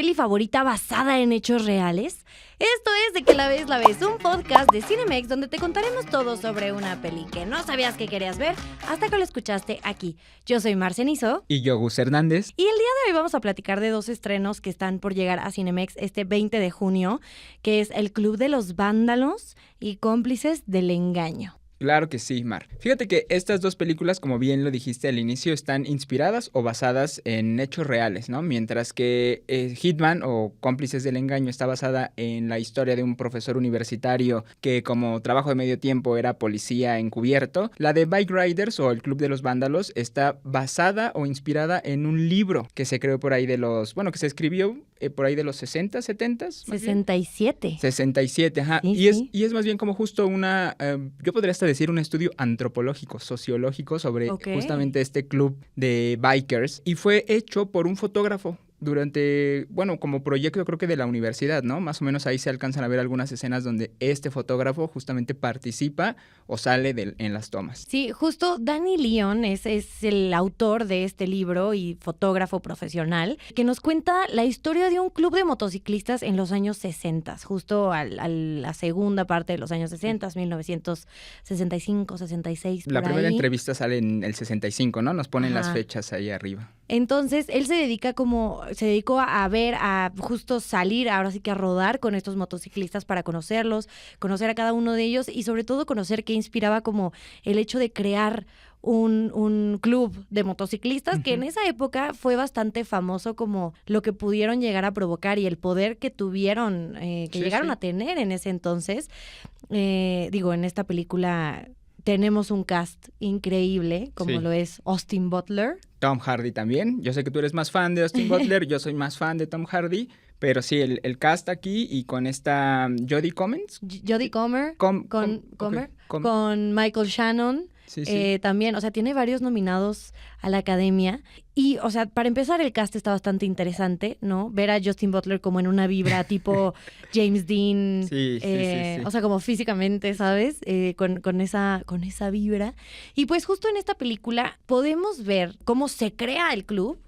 peli favorita basada en hechos reales? Esto es De Que La Ves, un podcast de Cinemex donde te contaremos todo sobre una peli que no sabías que querías ver hasta que lo escuchaste aquí. Yo soy Mar Cenizo. Y yo, Gus Hernández. Y el día de hoy vamos a platicar de dos estrenos que están por llegar a Cinemex este 20 de junio, que es El Club de los Vándalos y Cómplices del Engaño. Claro que sí, Mar. Fíjate que estas dos películas, como bien lo dijiste al inicio, están inspiradas o basadas en hechos reales, ¿no? Mientras que Hitman o Cómplices del Engaño está basada en la historia de un profesor universitario que como trabajo de medio tiempo era policía encubierto, la de Bike Riders o El Club de los Vándalos está basada o inspirada en un libro que se creó por ahí que se escribió por ahí de los 60, 70. 67. 67, ajá. Sí. Y es más bien como justo yo podría hasta decir un estudio antropológico, sociológico sobre justamente este club de bikers. Y fue hecho por un fotógrafo como proyecto creo que de la universidad, ¿no? Más o menos ahí se alcanzan a ver algunas escenas donde este fotógrafo justamente participa o sale en las tomas. Sí, justo Danny Leon es el autor de este libro y fotógrafo profesional que nos cuenta la historia de un club de motociclistas en los años 60, justo a la segunda parte de los años 60, 1965, 66, La primera ahí. Entrevista sale en el 65, ¿no? Nos ponen las fechas ahí arriba. Entonces, él se dedicó a justo salir, ahora sí que a rodar con estos motociclistas para conocerlos, conocer a cada uno de ellos y sobre todo conocer qué inspiraba como el hecho de crear un club de motociclistas que en esa época fue bastante famoso como lo que pudieron llegar a provocar y el poder que tuvieron, llegaron a tener en ese entonces. En esta película tenemos un cast increíble, como lo es Austin Butler. Tom Hardy también. Yo sé que tú eres más fan de Austin Butler, yo soy más fan de Tom Hardy, pero sí, el cast aquí y con esta Jodie Comer. Con Michael Shannon. Sí. También, o sea, tiene varios nominados a la Academia. Y, o sea, para empezar, el cast está bastante interesante, ¿no? Ver a Justin Butler como en una vibra tipo James Dean. Sí. O sea, como físicamente, ¿sabes? Con esa vibra. Y pues justo en esta película podemos ver cómo se crea el club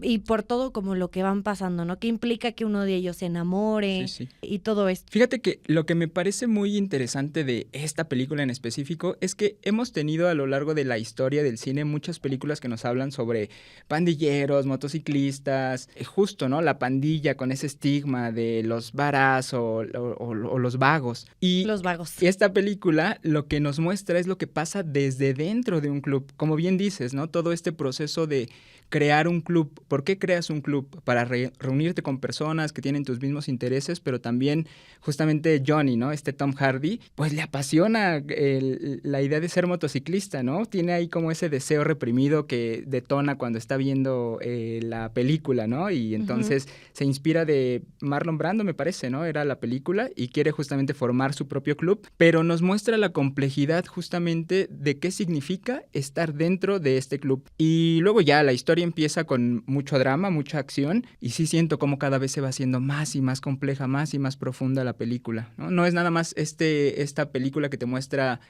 y por todo como lo que van pasando, ¿no? Que implica que uno de ellos se enamore y todo esto. Fíjate que lo que me parece muy interesante de esta película en específico es que hemos tenido a lo largo de la historia del cine muchas películas que nos hablan sobre pandilleros, motociclistas, justo, ¿no? La pandilla con ese estigma de los varas o los vagos. Los vagos. Y esta película lo que nos muestra es lo que pasa desde dentro de un club. Como bien dices, ¿no? Todo este proceso de crear un club. ¿Por qué creas un club? Para reunirte con personas que tienen tus mismos intereses, pero también justamente Johnny, ¿no? Tom Hardy, pues le apasiona la idea de ser motociclista, ¿no? Tiene ahí como ese deseo reprimido que detona cuando está viendo la película, ¿no? Y entonces se inspira de Marlon Brando, me parece, ¿no? Era la película y quiere justamente formar su propio club, pero nos muestra la complejidad justamente de qué significa estar dentro de este club. Y luego ya la historia empieza con mucho drama, mucha acción y sí siento como cada vez se va haciendo más y más compleja, más y más profunda la película, ¿no? No es nada más esta película que te muestra,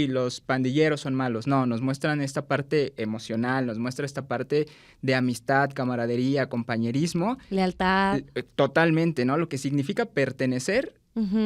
los pandilleros son malos. No, nos muestran esta parte emocional, nos muestra esta parte de amistad, camaradería, compañerismo. Lealtad. Totalmente, ¿no? Lo que significa pertenecer.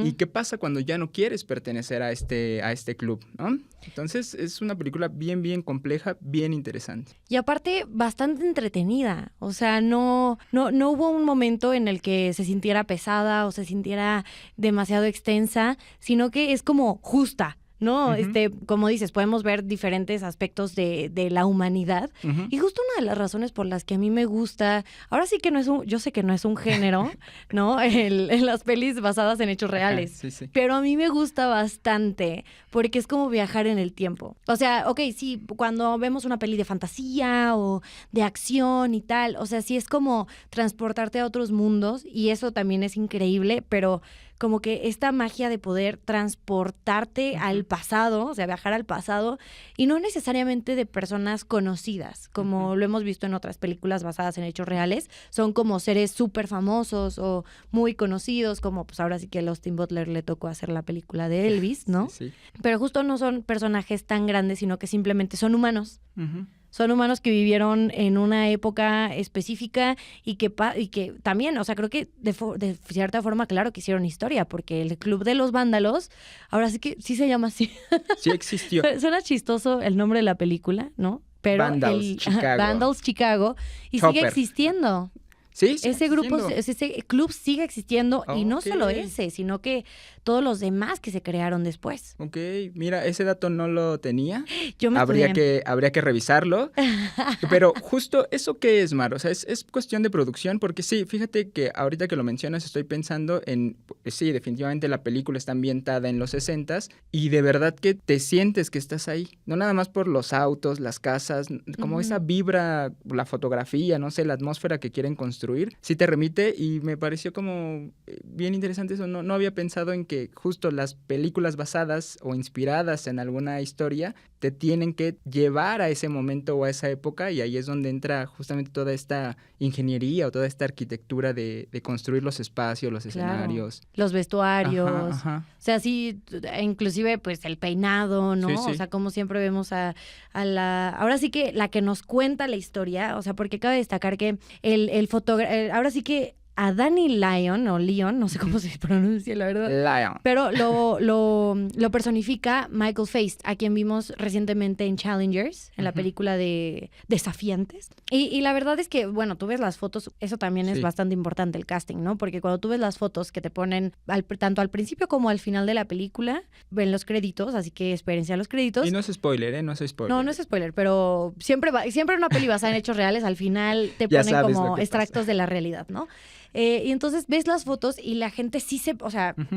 ¿Y qué pasa cuando ya no quieres pertenecer a este club, ¿no? Entonces es una película bien, bien compleja, bien interesante. Y aparte bastante entretenida, o sea, no hubo un momento en el que se sintiera pesada o se sintiera demasiado extensa, sino que es como justa, ¿no? Como dices, podemos ver diferentes aspectos de la humanidad. Y justo una de las razones por las que a mí me gusta, ahora sí que yo sé que no es un género, ¿no? En las pelis basadas en hechos reales. Sí. Pero a mí me gusta bastante porque es como viajar en el tiempo. O sea, sí, cuando vemos una peli de fantasía o de acción y tal, o sea, sí es como transportarte a otros mundos y eso también es increíble, pero como que esta magia de poder transportarte al pasado, o sea, viajar al pasado, y no necesariamente de personas conocidas, como lo hemos visto en otras películas basadas en hechos reales, son como seres súper famosos o muy conocidos, como pues ahora sí que a Austin Butler le tocó hacer la película de Elvis, ¿no? Sí. Pero justo no son personajes tan grandes, sino que simplemente son humanos. Son humanos que vivieron en una época específica y que también, o sea, creo que de cierta forma, claro que hicieron historia, porque el Club de los Vándalos, ahora sí que sí se llama así. Sí existió. Suena chistoso el nombre de la película, ¿no? Pero Vandals Chicago y Chopper. Sigue existiendo. Sí, ese grupo, ese club sigue existiendo y no solo ese, sino que todos los demás que se crearon después. Ok, mira, ese dato no lo tenía. Yo me habría que revisarlo. Pero justo, ¿eso qué es, Mar? O sea, es cuestión de producción, porque sí, fíjate que ahorita que lo mencionas estoy pensando en, sí, definitivamente la película está ambientada en los 60s y de verdad que te sientes que estás ahí. No nada más por los autos, las casas, como esa vibra, la fotografía, no sé, la atmósfera que quieren construir. Sí te remite y me pareció como bien interesante eso. No había pensado en que justo las películas basadas o inspiradas en alguna historia te tienen que llevar a ese momento o a esa época y ahí es donde entra justamente toda esta ingeniería o toda esta arquitectura de construir los espacios, los escenarios. Los vestuarios. Ajá. O sea, sí, inclusive pues el peinado, ¿no? Sí. O sea, como siempre vemos a la... Ahora sí que la que nos cuenta la historia, o sea, porque cabe destacar que el fotógrafo... ahora sí que a Danny Lyon, o Leon, no sé cómo se pronuncia, la verdad. Lyon. Pero lo personifica Michael Feist, a quien vimos recientemente en Challengers, en la película de Desafiantes. Y la verdad es que, bueno, tú ves las fotos, eso también es bastante importante, el casting, ¿no? Porque cuando tú ves las fotos que te ponen tanto al principio como al final de la película, ven los créditos, así que espérense a los créditos. Y no es spoiler, ¿eh? No es spoiler. No es spoiler, pero siempre en una peli basada en hechos reales, al final te ponen como extractos de la realidad, ¿no? Y entonces ves las fotos y la gente sí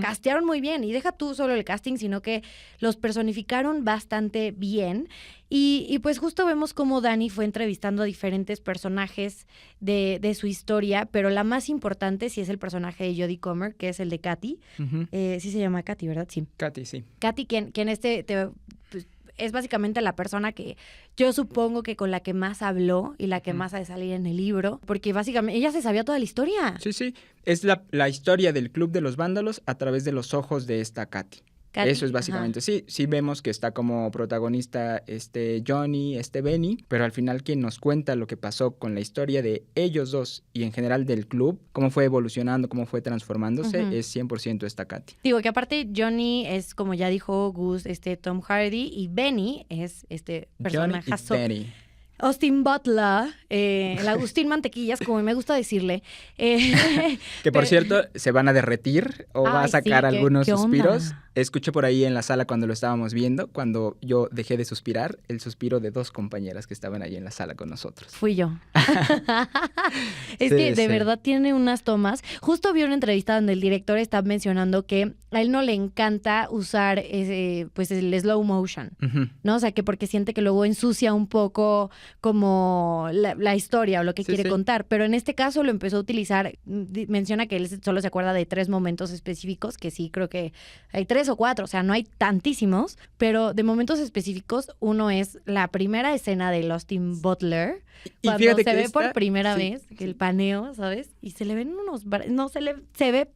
castearon muy bien. Y deja tú solo el casting, sino que los personificaron bastante bien. Y pues justo vemos cómo Danny fue entrevistando a diferentes personajes de su historia, pero la más importante sí es el personaje de Jodie Comer, que es el de Katy. Sí se llama Katy, ¿verdad? Sí. Katy, sí. Katy, quien es básicamente la persona que yo supongo que con la que más habló y la que más ha de salir en el libro, porque básicamente ella se sabía toda la historia. Sí. Es la historia del Club de los Vándalos a través de los ojos de esta Katy. Eso es básicamente, sí vemos que está como protagonista Johnny, Benny, pero al final quien nos cuenta lo que pasó con la historia de ellos dos y en general del club, cómo fue evolucionando, cómo fue transformándose, es 100% esta Katy. Digo que aparte Johnny es, como ya dijo Gus, Tom Hardy, y Benny es personajazo. Johnny y Benny. Austin Butler, el Agustín Mantequillas, como me gusta decirle. Que por cierto, se van a derretir o va a sacar algunos suspiros. Escuché por ahí en la sala cuando lo estábamos viendo, cuando yo dejé de suspirar, el suspiro de 2 compañeras que estaban ahí en la sala con nosotros. Fui yo. Es que de verdad tiene unas tomas. Justo vi una entrevista donde el director está mencionando que a él no le encanta usar el slow motion, ¿no? O sea, que porque siente que luego ensucia un poco como la historia o lo que quiere contar. Pero en este caso lo empezó a utilizar. Menciona que él solo se acuerda de 3 momentos específicos, que sí creo que hay 3 o 4, o sea, no hay tantísimos, pero de momentos específicos, uno es la primera escena de Austin Butler, cuando se ve por primera vez, el paneo, ¿sabes? Y se le ven se ve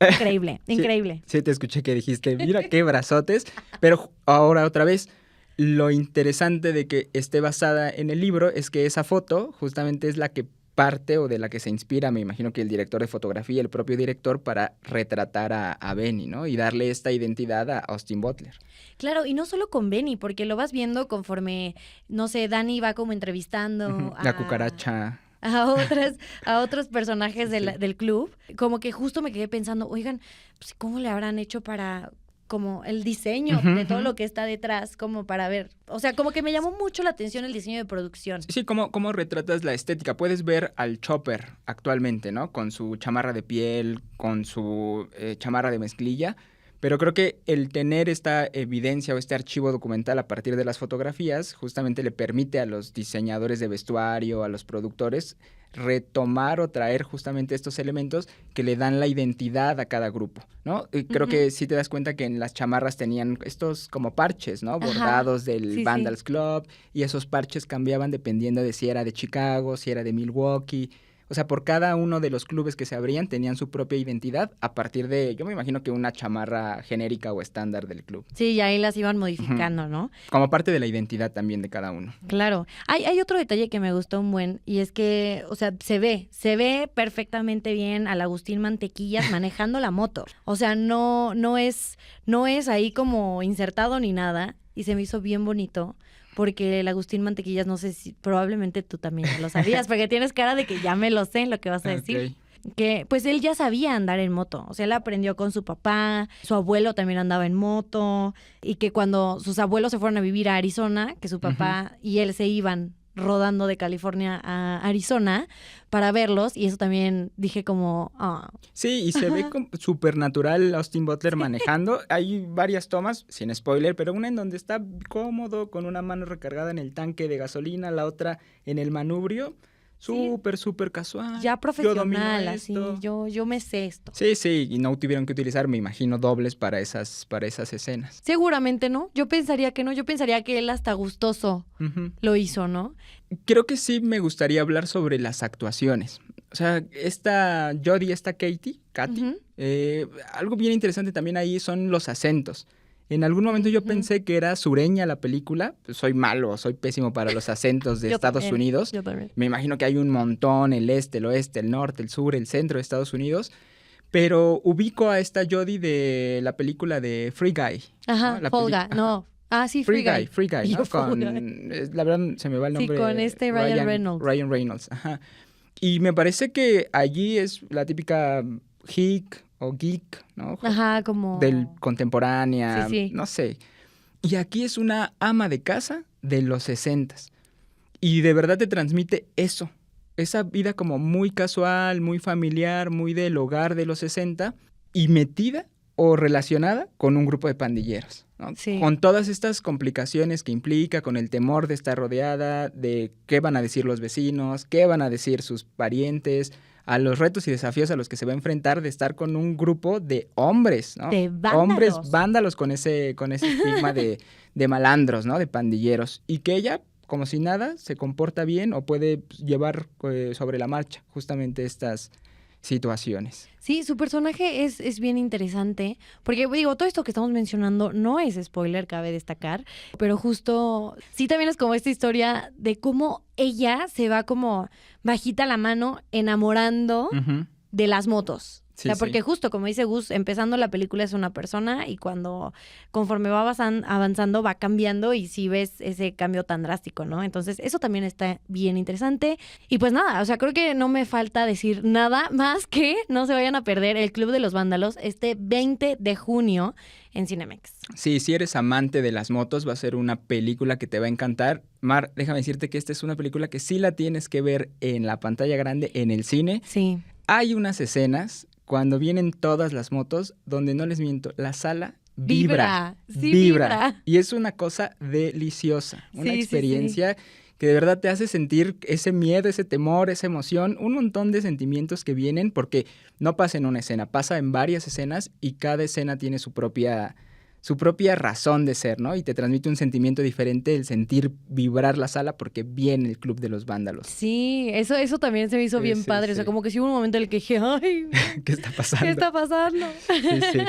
increíble. Sí, te escuché que dijiste, mira qué brazotes, pero ahora otra vez, lo interesante de que esté basada en el libro es que esa foto justamente es la que parte o de la que se inspira, me imagino que el director de fotografía, el propio director, para retratar a Benny, ¿no? Y darle esta identidad a Austin Butler. Claro, y no solo con Benny, porque lo vas viendo conforme, no sé, Danny va como entrevistando la cucaracha. A otros personajes del club. Como que justo me quedé pensando, oigan, pues ¿cómo le habrán hecho para como el diseño de todo lo que está detrás, como para ver? O sea, como que me llamó mucho la atención el diseño de producción. Sí, cómo retratas la estética. Puedes ver al Chopper actualmente, ¿no? Con su chamarra de piel, con su chamarra de mezclilla. Pero creo que el tener esta evidencia o este archivo documental a partir de las fotografías justamente le permite a los diseñadores de vestuario, a los productores, retomar o traer justamente estos elementos que le dan la identidad a cada grupo, ¿no? Creo que sí te das cuenta que en las chamarras tenían estos como parches, ¿no? Bordados del Vandals Club, y esos parches cambiaban dependiendo de si era de Chicago, si era de Milwaukee. O sea, por cada uno de los clubes que se abrían tenían su propia identidad a partir de, yo me imagino que una chamarra genérica o estándar del club. Sí, y ahí las iban modificando, ¿no? Como parte de la identidad también de cada uno. Claro. Hay otro detalle que me gustó un buen, y es que, o sea, se ve perfectamente bien al Agustín Mantequillas manejando la moto. O sea, no es ahí como insertado ni nada, y se me hizo bien bonito. Porque el Agustín Mantequillas, no sé si, probablemente tú también lo sabías, porque tienes cara de que ya me lo sé lo que vas a decir. Que pues él ya sabía andar en moto, o sea, él aprendió con su papá, su abuelo también andaba en moto, y que cuando sus abuelos se fueron a vivir a Arizona, que su papá y él se iban rodando de California a Arizona para verlos, y eso también dije como... Sí, y se ve súper natural Austin Butler manejando. Hay varias tomas, sin spoiler, pero una en donde está cómodo con una mano recargada en el tanque de gasolina, la otra en el manubrio. Súper casual. Ya profesional, así, yo me sé esto. Sí, y no tuvieron que utilizar, me imagino, dobles para esas escenas. Seguramente no, yo pensaría que no, yo pensaría que él hasta gustoso lo hizo, ¿no? Creo que sí me gustaría hablar sobre las actuaciones. O sea, esta Jodie, esta Katy, algo bien interesante también ahí son los acentos. En algún momento yo pensé que era sureña la película. Pues soy malo, soy pésimo para los acentos de Estados Unidos. Yo también. Me imagino que hay un montón, el este, el oeste, el norte, el sur, el centro de Estados Unidos. Pero ubico a esta Jodie de la película de Free Guy. Ajá, ¿no? Free Guy, no. Ah, sí, Free Guy. Free Guy, ¿no? Con, la verdad se me va el nombre. Sí, con Ryan Reynolds. Ryan Reynolds, ajá. Y me parece que allí es la típica hick o geek, ¿no? Ajá, como... Del contemporánea, sí. no sé. Y aquí es una ama de casa de los 60s. Y de verdad te transmite eso. Esa vida como muy casual, muy familiar, muy del hogar de los 60 y metida o relacionada con un grupo de pandilleros, ¿no? Sí. Con todas estas complicaciones que implica, con el temor de estar rodeada, de qué van a decir los vecinos, qué van a decir sus parientes, a los retos y desafíos a los que se va a enfrentar de estar con un grupo de hombres, ¿no? De vándalos. Hombres vándalos con ese estigma de malandros, ¿no? De pandilleros. Y que ella, como si nada, se comporta bien o puede llevar sobre la marcha justamente estas situaciones. Sí, su personaje es bien interesante, porque digo, todo esto que estamos mencionando no es spoiler, cabe destacar, pero justo sí también es como esta historia de cómo ella se va como bajita la mano enamorando de las motos. Sí, o sea, porque justo como dice Gus, empezando la película es una persona y conforme va avanzando va cambiando y sí ves ese cambio tan drástico, ¿no? Entonces eso también está bien interesante. Y pues nada, o sea, creo que no me falta decir nada más que no se vayan a perder El Club de los Vándalos este 20 de junio en Cinemex. Sí, si eres amante de las motos va a ser una película que te va a encantar. Mar, déjame decirte que esta es una película que sí la tienes que ver en la pantalla grande, en el cine. Sí. Hay unas escenas cuando vienen todas las motos, donde no les miento, la sala vibra. Y es una cosa deliciosa, una experiencia que de verdad te hace sentir ese miedo, ese temor, esa emoción, un montón de sentimientos que vienen porque no pasa en una escena, pasa en varias escenas y cada escena tiene su propia razón de ser, ¿no? Y te transmite un sentimiento diferente, el sentir vibrar la sala porque viene el Club de los Vándalos. Sí, eso también se me hizo bien padre. Sí. O sea, como que sí hubo un momento en el que dije, ¡ay! ¿Qué está pasando? ¿Qué está pasando? Sí.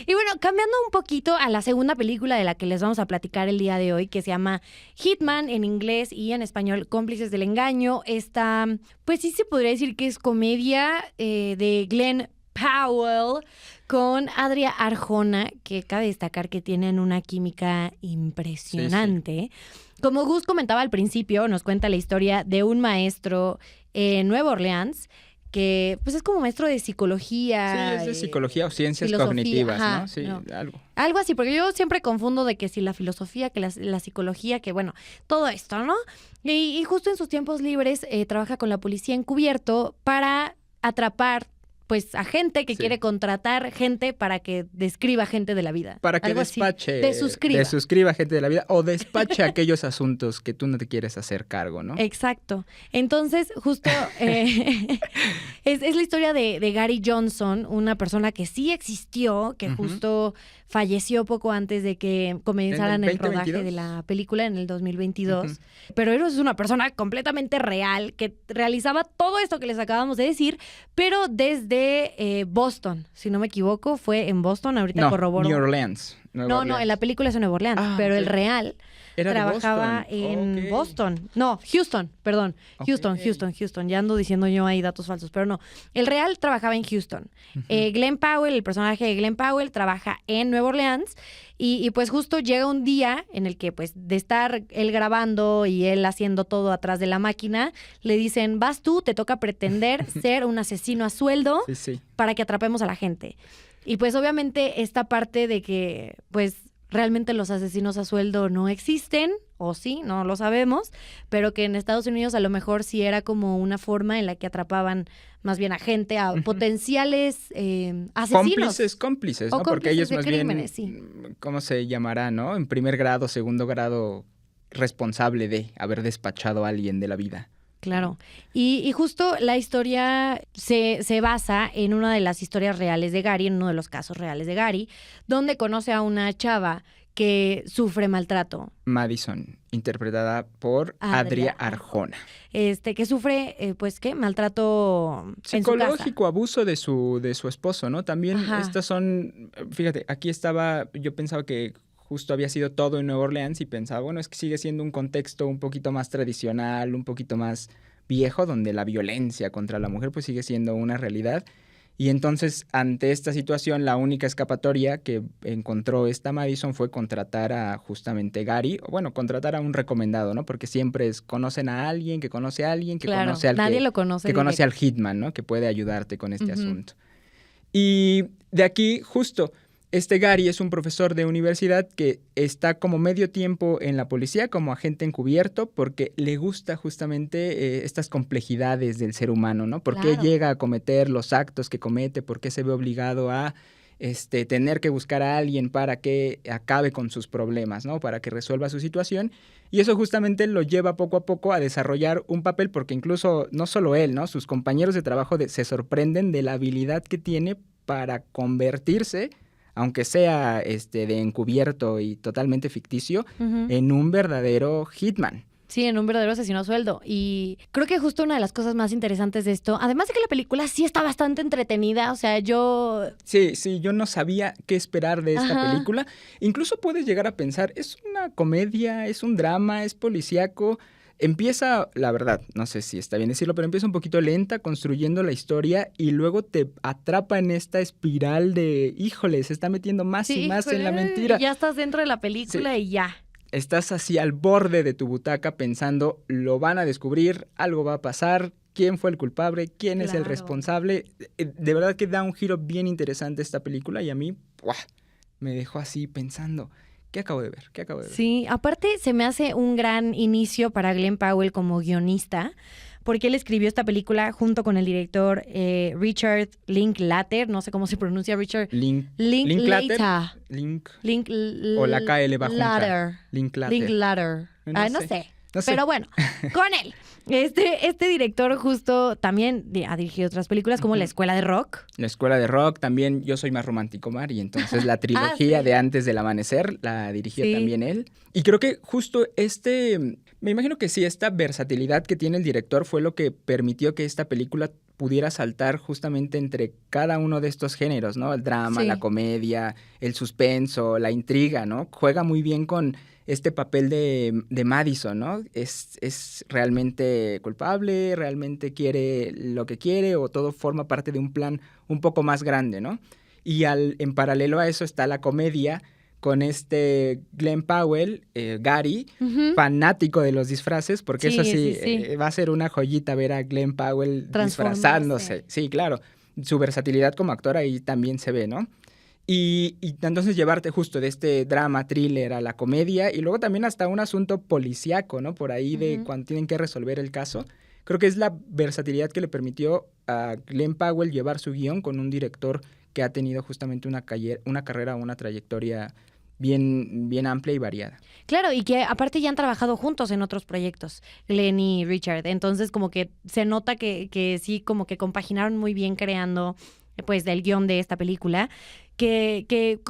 Y bueno, cambiando un poquito a la segunda película de la que les vamos a platicar el día de hoy, que se llama Hitman en inglés y en español Cómplices del Engaño. Esta, pues sí se podría decir que es comedia de Glenn Powell con Adria Arjona, que cabe destacar que tienen una química impresionante. Sí. Como Gus comentaba al principio, nos cuenta la historia de un maestro en Nueva Orleans que pues es como maestro de psicología. Sí, es de psicología o ciencias cognitivas, ¿no? Sí, algo. Algo así, porque yo siempre confundo de que si la filosofía, que la psicología, que bueno, todo esto, ¿no? Y justo en sus tiempos libres trabaja con la policía encubierto para atrapar pues a gente que quiere contratar gente para que describa gente de la vida. Para que algo despache. Así. Desuscriba gente de la vida o despache aquellos asuntos que tú no te quieres hacer cargo, ¿no? Exacto. Entonces, justo es la historia de Gary Johnson, una persona que sí existió, que justo falleció poco antes de que comenzaran el rodaje de la película en el 2022. Pero él es una persona completamente real que realizaba todo esto que les acabamos de decir, pero desde Boston, si no me equivoco, fue en Boston, ahorita corroboro. New Orleans. No, en la película es en Nueva Orleans, pero el real trabajaba en Boston. No, Houston, perdón. Houston. Ya ando diciendo yo ahí datos falsos, pero no. El real trabajaba en Houston. Glenn Powell, el personaje de Glenn Powell, trabaja en Nueva Orleans y pues justo llega un día en el que pues de estar él grabando y él haciendo todo atrás de la máquina, le dicen, vas tú, te toca pretender ser un asesino a sueldo para que atrapemos a la gente. Y pues obviamente esta parte de que pues realmente los asesinos a sueldo no existen, o sí, no lo sabemos, pero que en Estados Unidos a lo mejor sí era como una forma en la que atrapaban más bien a gente, a potenciales asesinos. Cómplices, ¿no? Porque ellos más bien, ¿cómo se llamará, no? En primer grado, segundo grado, responsable de haber despachado a alguien de la vida. Claro. Y justo la historia se basa en una de las historias reales de Gary, en uno de los casos reales de Gary, donde conoce a una chava que sufre maltrato. Madison, interpretada por Adria Arjona. Que sufre, maltrato psicológico, en su casa. Abuso de su esposo, ¿no? También estas son, fíjate, aquí estaba, yo pensaba que justo había sido todo en Nueva Orleans y pensaba, bueno, es que sigue siendo un contexto un poquito más tradicional, un poquito más viejo, donde la violencia contra la mujer pues sigue siendo una realidad. Y entonces, ante esta situación, la única escapatoria que encontró esta Madison fue contratar a justamente Gary, o bueno, contratar a un recomendado, ¿no? Porque siempre conocen a alguien, que conoce a alguien, que conoce al nadie lo conoce, que conoce al hitman, ¿no? Que puede ayudarte con este asunto. Y de aquí, justo, Gary es un profesor de universidad que está como medio tiempo en la policía como agente encubierto porque le gusta justamente estas complejidades del ser humano, ¿no? ¿Por qué llega a cometer los actos que comete? ¿Por qué se ve obligado a tener que buscar a alguien para que acabe con sus problemas, ¿no? Para que resuelva su situación. Y eso justamente lo lleva poco a poco a desarrollar un papel porque incluso no solo él, ¿no? Sus compañeros de trabajo se sorprenden de la habilidad que tiene para convertirse, aunque sea de encubierto y totalmente ficticio, en un verdadero hitman. Sí, en un verdadero asesino a sueldo. Y creo que justo una de las cosas más interesantes de esto, además de que la película sí está bastante entretenida, o sea, yo... Sí, yo no sabía qué esperar de esta película. Incluso puedes llegar a pensar, ¿es una comedia? ¿Es un drama? ¿Es policíaco? Empieza, la verdad, no sé si está bien decirlo, pero empieza un poquito lenta construyendo la historia y luego te atrapa en esta espiral de, híjole, se está metiendo más y más en la mentira. Y ya estás dentro de la película y ya. Estás así al borde de tu butaca pensando, lo van a descubrir, algo va a pasar, quién fue el culpable, quién es el responsable. De verdad que da un giro bien interesante esta película y a mí me dejó así pensando, ¿qué acabo de ver? Sí, aparte se me hace un gran inicio para Glenn Powell como guionista, porque él escribió esta película junto con el director Richard Linklater, no sé cómo se pronuncia Richard. Linklater. O la KL bajo Linklater. No sé. Pero bueno, con él. Este director justo también ha dirigido otras películas como La Escuela de Rock. La Escuela de Rock, también Yo Soy Más Romántico, Mar, y entonces trilogía de Antes del Amanecer la dirigió también él. Y creo que justo me imagino que sí, esta versatilidad que tiene el director fue lo que permitió que esta película pudiera saltar justamente entre cada uno de estos géneros, ¿no? El drama, la comedia, el suspenso, la intriga, ¿no? Juega muy bien con este papel de Madison, ¿no? ¿Es realmente culpable? ¿Realmente quiere lo que quiere? ¿O todo forma parte de un plan un poco más grande, ¿no? Y en paralelo a eso está la comedia con Glenn Powell, Gary, fanático de los disfraces, porque eso sí, va a ser una joyita ver a Glenn Powell disfrazándose. Sí, claro. Su versatilidad como actor ahí también se ve, ¿no? Y entonces llevarte justo de este drama, thriller a la comedia y luego también hasta un asunto policíaco, ¿no? Por ahí de cuando tienen que resolver el caso. creo que es la versatilidad que le permitió a Glenn Powell llevar su guión con un director que ha tenido justamente una carrera, una trayectoria bien amplia y variada. Claro, y que aparte ya han trabajado juntos en otros proyectos, Glenn y Richard. Entonces, como que se nota que sí, como que compaginaron muy bien creando, pues, el guión de esta película, que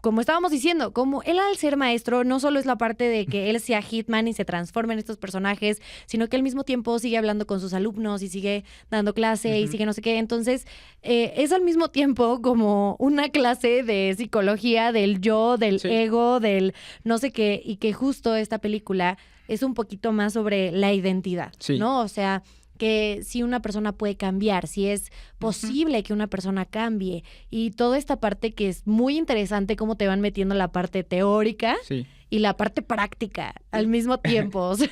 como estábamos diciendo, como él al ser maestro, no solo es la parte de que él sea Hitman y se transforme en estos personajes, sino que al mismo tiempo sigue hablando con sus alumnos y sigue dando clase y sigue no sé qué. Entonces, es al mismo tiempo como una clase de psicología del yo, del ego, del no sé qué, y que justo esta película es un poquito más sobre la identidad, ¿no? O sea, que si una persona puede cambiar, si es posible que una persona cambie, y toda esta parte que es muy interesante, cómo te van metiendo la parte teórica y la parte práctica al mismo tiempo. O sea,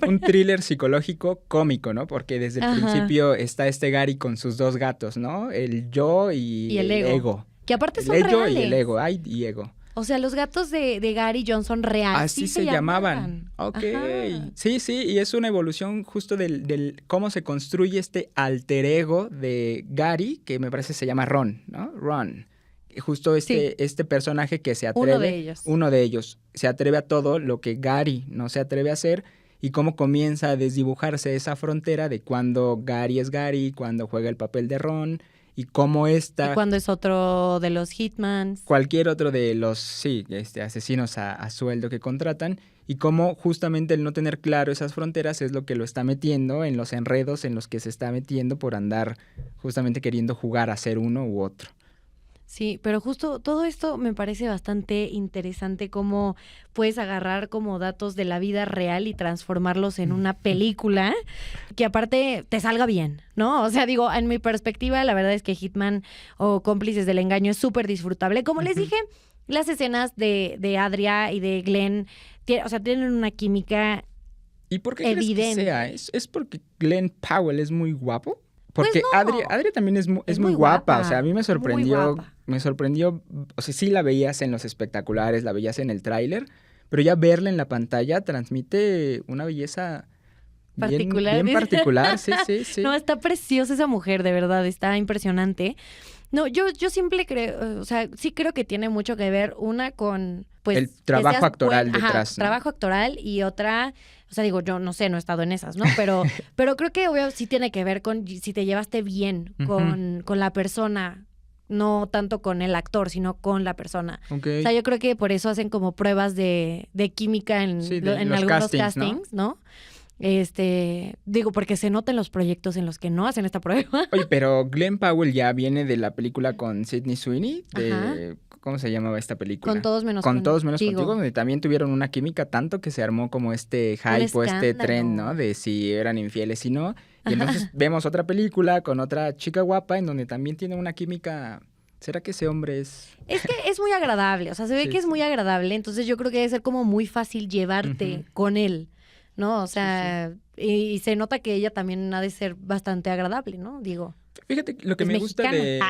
un thriller psicológico cómico, ¿no? Porque desde el principio está Gary con sus dos gatos, ¿no? El yo y el ego. Que aparte son reales. El reales. yo y el ego, ay y ego. O sea, los gatos de Gary Johnson reales. Así se llamaban. Ok. Ajá. Sí, y es una evolución justo del cómo se construye este alter ego de Gary, que me parece se llama Ron, ¿no? Ron. Justo este personaje que se atreve. Uno de ellos. Se atreve a todo lo que Gary no se atreve a hacer, y cómo comienza a desdibujarse esa frontera de cuando Gary es Gary, cuando juega el papel de Ron. Y cómo y cuando es otro de los hitmans. Cualquier otro de los, asesinos a sueldo que contratan. Y cómo justamente el no tener claro esas fronteras es lo que lo está metiendo en los enredos en los que se está metiendo por andar justamente queriendo jugar a ser uno u otro. Sí, pero justo todo esto me parece bastante interesante, cómo puedes agarrar como datos de la vida real y transformarlos en una película que aparte te salga bien, ¿no? O sea, digo, en mi perspectiva, la verdad es que Hitman o Cómplices del Engaño es súper disfrutable. Como les dije, las escenas de Adria y de Glenn, tienen una química evidente. ¿Y por qué crees que sea? ¿Es porque Glenn Powell es muy guapo? Porque pues no. Adria también es muy guapa. O sea, a mí me sorprendió, o sea, sí la veías en los espectaculares, la veías en el tráiler, pero ya verla en la pantalla transmite una belleza bien particular. Sí. No, está preciosa esa mujer, de verdad, está impresionante. No, yo siempre creo, o sea, sí creo que tiene mucho que ver una con, pues... el trabajo actoral detrás. ¿no? Trabajo actoral y otra... O sea, digo, yo no sé, no he estado en esas, ¿no? Pero creo que obvio sí tiene que ver con si te llevaste bien con la persona, no tanto con el actor, sino con la persona. Okay. O sea, yo creo que por eso hacen como pruebas de química en algunos castings, ¿no? Digo, porque se nota en los proyectos en los que no hacen esta prueba. Oye, pero Glenn Powell ya viene de la película con Sydney Sweeney, ¿cómo se llamaba esta película? Con todos menos contigo, donde también tuvieron una química tanto que se armó como este hype o este trend, ¿no? De si eran infieles y no. Y entonces vemos otra película con otra chica guapa en donde también tiene una química. ¿Será que ese hombre es...? Es que es muy agradable, o sea, se ve que es muy agradable, entonces yo creo que debe ser como muy fácil llevarte con él, ¿no? O sea, y se nota que ella también ha de ser bastante agradable, ¿no? Digo... Fíjate, lo que me gusta de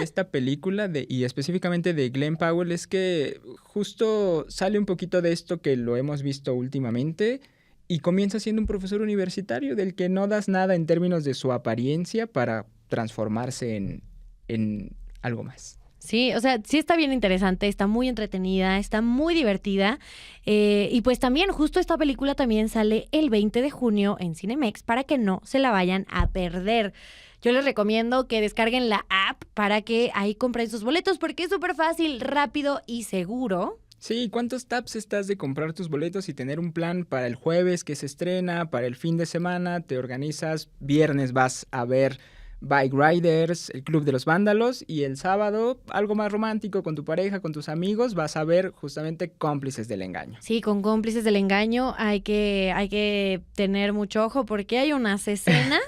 esta película y específicamente de Glenn Powell es que justo sale un poquito de esto que lo hemos visto últimamente y comienza siendo un profesor universitario del que no das nada en términos de su apariencia para transformarse en algo más. Sí, o sea, sí está bien interesante, está muy entretenida, está muy divertida. Y pues también justo esta película también sale el 20 de junio en Cinemex para que no se la vayan a perder. Yo les recomiendo que descarguen la app para que ahí compren sus boletos porque es súper fácil, rápido y seguro. Sí, ¿cuántos taps estás de comprar tus boletos y tener un plan para el jueves que se estrena, para el fin de semana? Te organizas, viernes vas a ver Bike Riders, el Club de los Vándalos, y el sábado, algo más romántico con tu pareja, con tus amigos, vas a ver justamente Cómplices del Engaño. Sí, con Cómplices del Engaño hay que tener mucho ojo porque hay unas escenas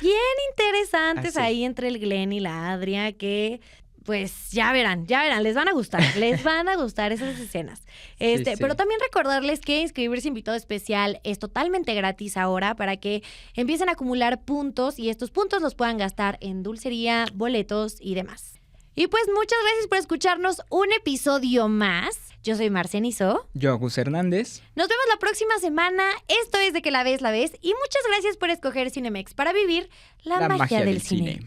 bien interesantes ahí entre el Glenn y la Adria que... Pues ya verán, les van a gustar esas escenas. Sí. Pero también recordarles que inscribirse invitado especial es totalmente gratis ahora para que empiecen a acumular puntos y estos puntos los puedan gastar en dulcería, boletos y demás. Y pues muchas gracias por escucharnos un episodio más. Yo soy Marcenizo. Yo, Gus Hernández. Nos vemos la próxima semana. Esto es De Que la ves, la ves. Y muchas gracias por escoger Cinemex para vivir la magia del cine.